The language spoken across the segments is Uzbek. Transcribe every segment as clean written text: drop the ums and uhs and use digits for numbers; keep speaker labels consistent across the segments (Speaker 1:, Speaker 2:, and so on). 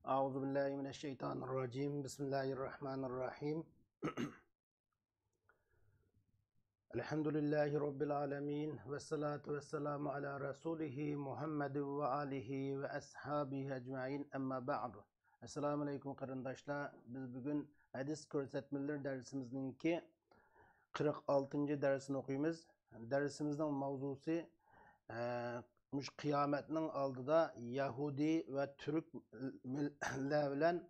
Speaker 1: Euzu billahi mineşşeytanirracim. Bismillahirrahmanirrahim. Elhamdülillahi rabbil alamin ve salatu vesselamu ala rasulihi Muhammed ve alihi ve ashabihi ecmaîn. Amma ba'du. Esselamu aleyküm qarindaşlar. Biz bugün hadis ko'rsatmalar dersimizningki 46. dersini okuyumuz. Dersimizning mavzusi mush qiyomatning oldida Yahudi ve Türkler bilan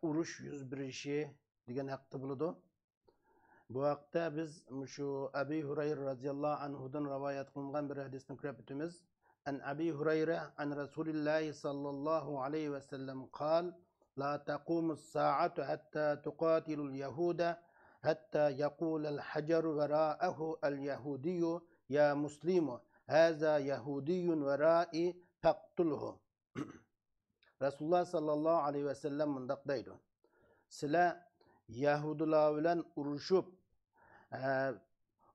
Speaker 1: urush yuz berishi degan haqda bo'ladi. Bu haqda biz şu Abi Hurayra radhiyallahu anhudan rivayet qilingan bir hadisni ko'rib o'tamiz. An Abi Hurayra an Rasulullah sallallahu aleyhi ve sellem قال لا تقوم الساعة حتى تقاتل اليهود حتى يقول الحجر وراءه اليهودي يا مسلم هذا يهودي ورائي فاقتله. Resulullah sallallahu aleyhi ve sellem mundaq deydi. Sizlar Yahudilar bilan urushib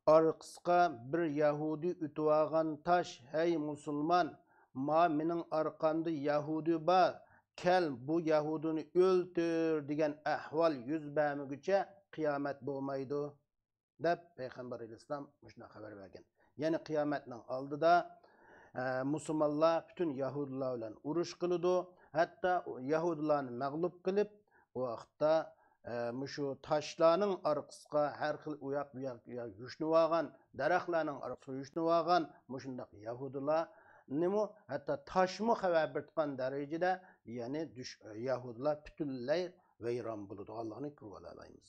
Speaker 1: orqasiga bir Yahudi o'tib taş, hey musulmon, ma mening orqamda Yahudi bor, kel bu Yahudini o'ltir degan ahvol yuz bermaguncha qiyomat bo'lmaydi deb Payg'ambar alayhisalom shuna xabar bergan. Yani qiyomatning oldida musulmonlar bütün Yahudilar bilan urush qiladi, hatta Yahudilarni mag'lub qilib, o vaqtda şu taşlarning orqasiga har xil uyoq bu yoq yushnib olgan, daraxtlarning orqasiga yushnib olgan mushundaq Yahudilar nima hatta toshmi xabar bergan darajada, ya'ni Yahudilar butunlay vayron bo'ladi. Allohni ko'rib olaymiz.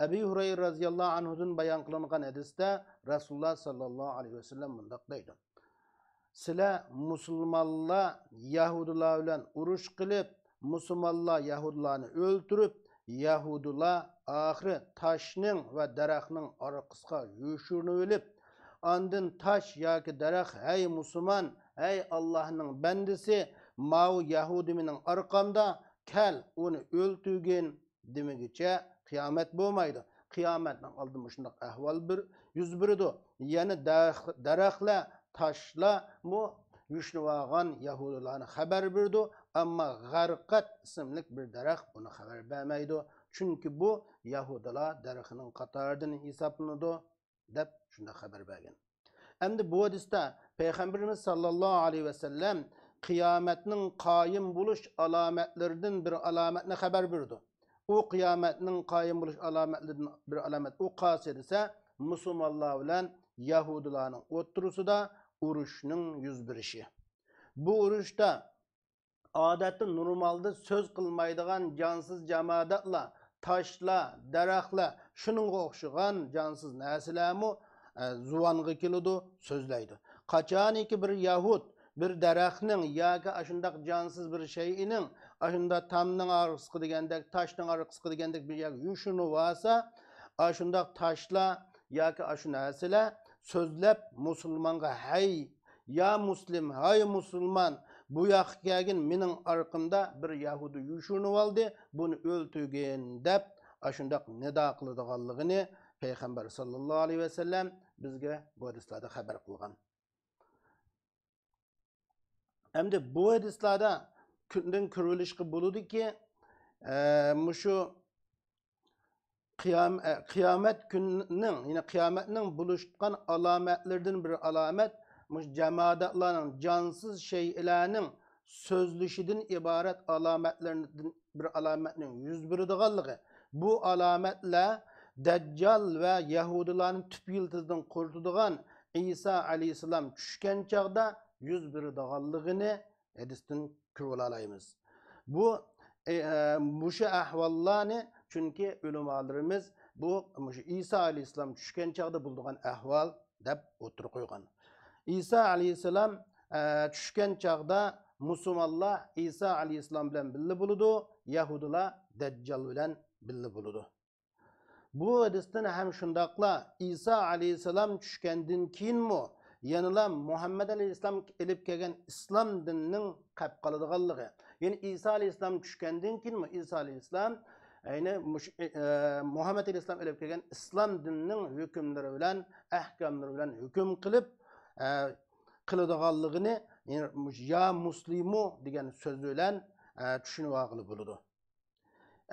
Speaker 1: Abi Hurayra radhiyallahu anhudan bayon qilingan hadisda Rasululloh sallallohu alayhi vasallam mundaq deydi. Sizlar musulmonlar Yahudilar bilan urush qilib, musulmonlar Yahudilarni o'ltirib, Yahudilar ahri taşning va daraxtning orqasiga yushinib olib, andin taş yoki daraxt, hey musulmon, hey Allohning bandasi, mau Yahudining orqamda, kel uni o'ltirgin demagicha qiyomat bo'lmaydi. Qiyomatning oldida shunday ahvol bir yuz beradi. Ya'ni daraxtlar, taşlar mu yushinib olgan Yahudilarni xabar berdi, ama G'arqat ismli bir daraxt buni xabar bermaydi. Çünkü bu Yahudilar daraxtining qatoridan hisoblanadi deb shunda xabar bergan. Endi bu hadisda Peygamberimiz sallallohu aleyhi ve sellem qiyomatning qoyim bo'lish alomatlaridan bir alomatni xabar berdi. O qiyomatning qoyim bo'lish alomatlaridan bir alomat o qaysi desa, musulmonlar bilan Yahudilarning o'rtasida urushning yuz berishi. Bu urushda odatda normalda söz qilmaydigan cansız jamoatlar, taşlar, daraxtlar, shuningga o'xshagan cansız narsalarmi zuvanga keladi, so'zlaydi. Qachoniki bir Yahud bir daraxtning yoki ashundaq cansız bir shay'ining, ashunda tamning orqasiga degandek, tashning orqasiga degandek bir yoq yushinib olsa, ashundaq tashlar yoki ashu narsalar so'zlab musulmonga hay ya muslim, hay musulmon, bu yoqqa kelgin, mening orqamda bir Yahudi yushinib oldi, buni o'ltirgin deb ashundaq nido qiladiganligini Payg'ambar sallallohu alayhi va sallam bizga bu hadislarda xabar qilgan. Endi bu hadislarda kundan ko'rilishga bo'ladi-ki, mushu qiyomat kunining, yine qiyomatning buluşkan alametlerinden bir alamet, cemaatlarning cansız şeylerinin sözlüşüden ibaret alametlerinden bir alametinin yüz beridiganligi. Bu alametler Deccal ve Yahudilerin tüp yıldızdan kurtulduğun İsa aleyhisselam düşken çağda yüz beridiganligini hadisten ko'rib olaymiz. Bu şu ahvallarni çünkü ulamalarımız bu İsa aleyhisselam düşken çağda bulduğun ahval deb o'tirib qo'ygan. İsa aleyhisselam düşken çağda musulmonlar İsa aleyhisselam bilan birga bo'ladi, Yahudilar Deccal bilan birga bo'ladi. Bu hadisdan ham shundaqla İsa aleyhisselam düşkenden keyinmi yanıla Muhammed aleyhisselam elib kelgan islom dinining qolib qoladiganligi. Yani İsa aleyhisselam düşkenden keyinmi İsa aleyhisselam ayni Muhammed aleyhisselam elib kelgan islom dinining hukmlari bilan, ahkomlari bilan hukm qilib qiladiganligini, ya muslimu degan so'z bilan tushunib olg'ili bo'ladi.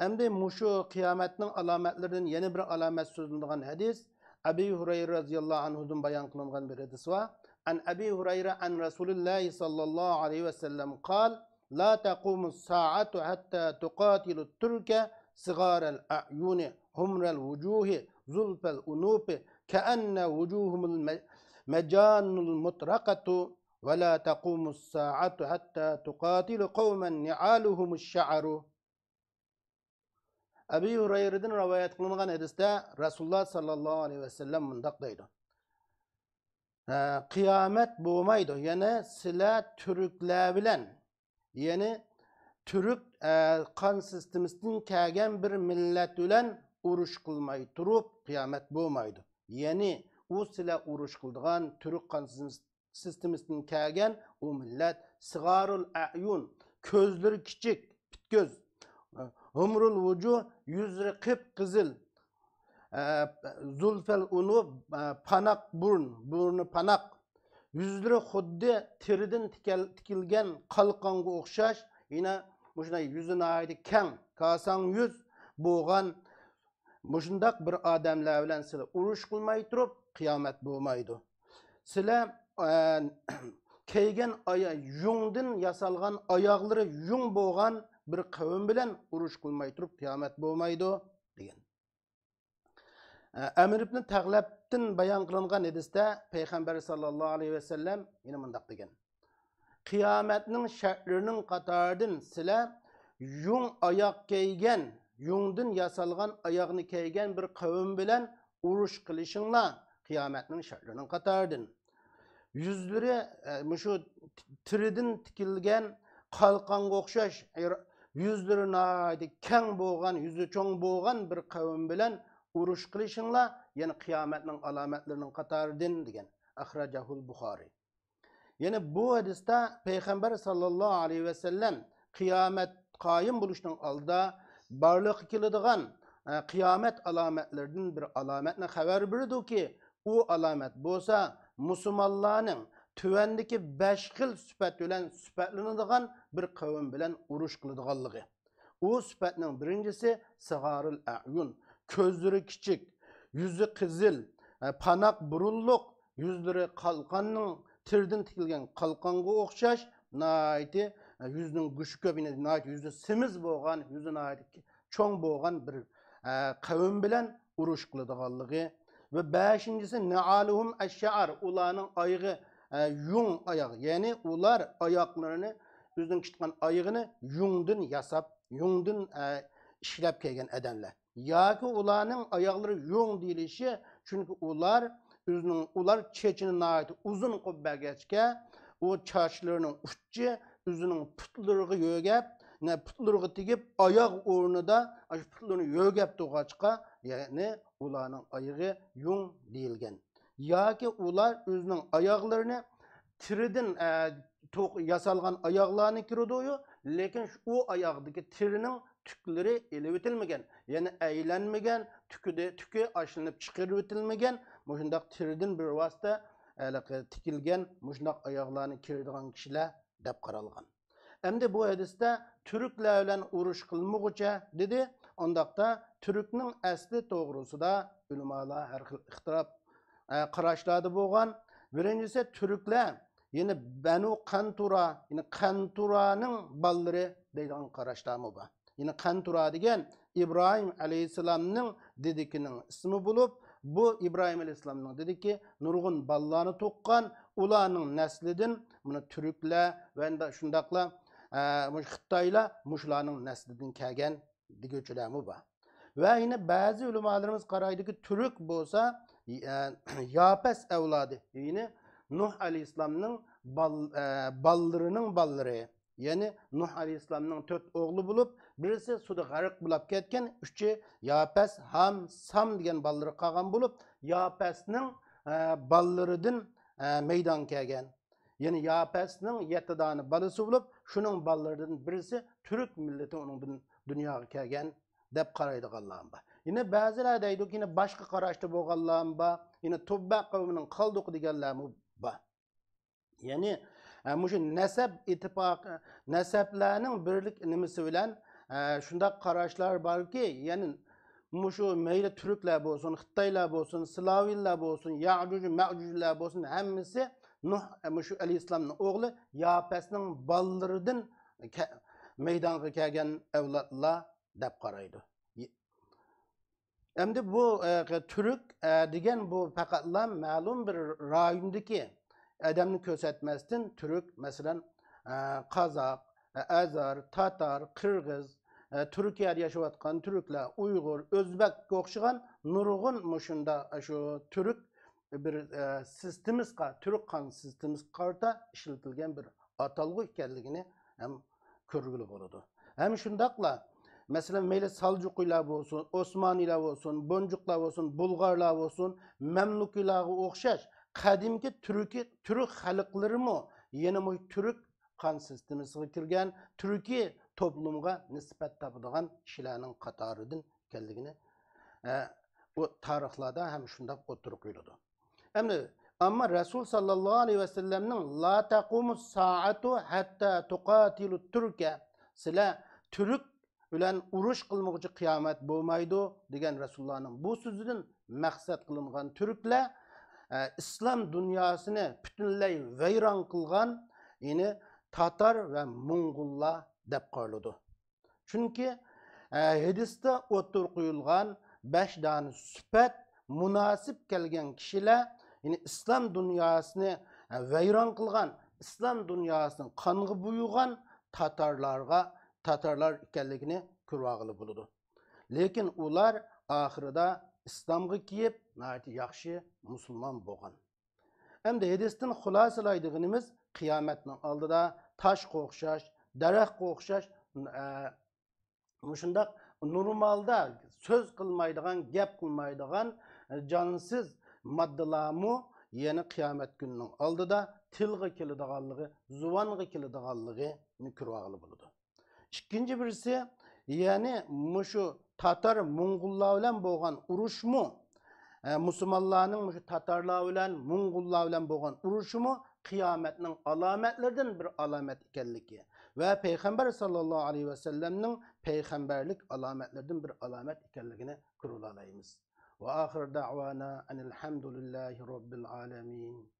Speaker 1: Endi mushu qiyomatning alomatlaridan yana bir alomat so'zlanadigan hadis Abi Hurayra radhiyallohu anhudan bayon qilingan bir hadis va an Abi Hurayra an Rasululloh sallallohu alayhi vasallam qal la taqumu as-sa'atu hatta tuqatilu turka sigar al-a'yun humra al-wujuh zulfa al-unuf ka'anna wujuhum majan al-mutraqatu ve la taqumu as-sa'atu hatta tuqatilu qawman ni'aluhum ash-sha'ru. Abi Hurayra'dan rivayet kılınan hadiste Resulullah sallallahu aleyhi ve sellem mındak deydi. Kıyamet boğmaydı. Yani sila Türkler bilen, yani Türk kan sistemisinden kelgen bir millet bilen uruş kılmayı turup kıyamet boğmaydı. Yani o sila uruş kıldığan Türk kan sistemisinden kelgen o millet sigarul a'yun, közleri küçük, göz. Humrul vucuh, yüzleri kıpkızıl, zulfel unu, panak burun, burnu panak, yüzleri xuddi tiriden tikilgen kalkanga okşaş, yine muşuna yüzüne ait keng, kasan yüz boğan, muşundak bir adamlar bilen sile uruş kılmayı turup, kıyamet boğmaydı. Sile keygen yungdin yasalgan ayakları yung boğan, bir kavim bilen uruş kılmayı turup kıyamet boğmaydı degan. Emir ibn Taghlab'dan bayan kılınan hadiste Peygamber sallallahu aleyhi ve sellem yine mındak degan. Kıyametnin şartlarının katarından sile yung ayak keygen, yungdin yasalgan ayağını keygen bir kavim bilen uruş kılışınla kıyametnin şartlarının katarından. Yüzleri şu tiriden tikilgen kalkanga okşaş yüzlerine keng boğan, yüzü çoğun boğan bir kavim bilen uruş kılışınla yani kıyametinin alametlerinin katarından degen. Ahracahul Bukhari. Yani bu hadiste Peygamber sallallahu aleyhi ve sellem kıyamet kayım buluşunun alda barlık kiladigan kıyamet alametlerinin bir alametine haber verdi ki o alamet bolsa Müslümanların tüvendeki 5 xil süpet bilen süpetlenadigan bir kavim bilen uruş kıladiganlığı. O süpetnin birincisi sigarul a'yun, közleri küçük, yüzü kızıl, panak burulluk, yüzleri kalkanın tirden tikilgen kalkanga okşaş, naiti yüzünün güçü köpine naiti yüzü simiz boğan, yüzü naiti çoğun boğan bir kavim bilen uruş kıladiganlığı. Ve beşincisi ne'aluhum eşşa'ar, ulanın ayağı yung ayak, yani ular ayaklarını özünün çıkan ayağını yungdun yasap, yungdun işlep kelgen edenler. Ya ki ulanın ayakları yung deyilişi çünkü ular çeçinin ait uzun kubbe geçke o çarşılarının uççu özünün putlarını yögep, putlarını tigip ayak uğrunu da putlarını yögep doğaçka yani ulanın ayağı yung deyilgen. Ya ki ular özünün ayaklarını tiriden yasalgan ayaklarını kiridoyu, lekin o ayaktaki tirinin tükleri elevetilmegen, yani eğlenmegen, tükü aşınıp çıkarıvetilmegen, muşundak tiriden bir vasıta tikilgen, muşundak ayaklarını kirdiğen kişiler dep karalgan. Hem bu hadiste Türkler bilen uruş kılmıgıça dedi, ondakta Türk'nün asli doğrusu da ulemalar her xil ihtilaf qaraşlады bolgan. Birincisi Türkler yine Banu Kantura, yine Kantura'nın balları deydigan qaraşlama var. Yine Kantura degen İbrahim aleyhisselamның dedikinin ismi bulup, bu İbrahim aleyhisselamның dediki nurgun ballarını tuqqan, ulanın neslidin, bunu Türkler ve şundakla Xitaylar muşlarının neslidin kelgen digöçülemi var. Ve yine bazı ulemalarımız qaraydı ki Türk bolsa Yapes evladı, yine Nuh aleyhisselamның ballarının balları. Yani Nuh aleyhisselamның 4 oğlu bulup, birisi suda garık bulap ketken, üçü Yapes, Ham, Sam degen balları qalgan bulup, Yapes'nin ballarıdın meydan kelgen. Yani Yapes'nin 7 tane balısı bulup, şunun ballarıdın birisi Türk milleti onun dünyaya kelgen dep qaraydı Allah'ım ba. Yine bazılar deydi ki yine başka qaraştı bolganlarım ba, yine Tubba kavminin qaldıqı degenlerimi ba. Yani Muşu nesep ittifakı, neseplerinin birlik nimesi bilen şunda qarashlar barki, yani muşu meyli Türkler bolsun, Xitaylar bolsun, Slaviylar bolsun, Ya'juj, Ma'jujlar bolsun, hemmisi Nuh muşu Aleyhisselam'ın oğlu Yapes'nin ballarıdan meydana kelgen evlatlar dep qaraydı. Endi bu Türk degan bu faqatla ma'lum bir rayondagi adamni ko'rsatmasdan Türk, masalan, Qozoq, Azar, Tatar, Qirg'iz, Turkiyada yaşayotgan Türkler, Uyg'ur, O'zbek o'xshagan nurg'un mushunda shu Türk bir sistemimizga, Türk qon sistemimizga qarata ishlatilgan bir atalg'u ekanligini ham ko'rgili bo'ladi. Ham shundaqla mesela meyle Salcukiler olsun, Osmaniler olsun, Boncuklar olsun, Bulgarlar olsun, Memlukiler'e okşaş. Kadimki Türk halkları mı? Yeni mi Türk kan sistemine kirgen, Türkiye toplumuna nispet tapıdığan kişilerin katarıdın kelligini o tarihlarda hem şunda oturukluydu. Ama Resul sallallahu aleyhi ve sellem'nin la taqumus saatu hatta tuqatilu Türkiye sila Türk bilen uruş kılmıcı kıyamet bo'lmaydi degan Resulullah'ın bu sözüden maksat kılıngan Türkler İslam dünyasını bütünley veyran kılgan yine Tatar ve Mongollar dep qaraladı. Çünkü hadiste otur koyulgan 5 tane süpet münasip kelgen kişiler yine İslam dünyasını veyran kılgan, İslam dünyasını kanğı buyugan Tatarlar ekanligini ko'rag'ili bo'ladi. Lekin ular oxirida islomga kiyib, nayt yaxshi musulmon bo'lgan. Endi hadisdan xulosalaydiganimiz qiyomatning oldida toshga o'xshash, daraxtga o'xshash shundoq normalda so'z qilmaydigan, gap qilmaydigan jonsiz moddalarmi yana qiyomat kunining oldida tilga keladiganligi, zuvonga keladiganligini ko'rag'ili bo'ladi. İkinci birisi yani muşu Tatar Mongollar bilen boğan uruş mu? Müslümanların muşu Tatarlar bilen Mongollar bilen boğan uruş mu? Kıyametinin alametlerden bir alamet ikenligi. Ve Peygamber sallallahu aleyhi ve sellem'nin peygamberlik alametlerden bir alamet ikenligini kurulalayımız. Ve ahir da'vana enelhamdülillahi rabbil alemin.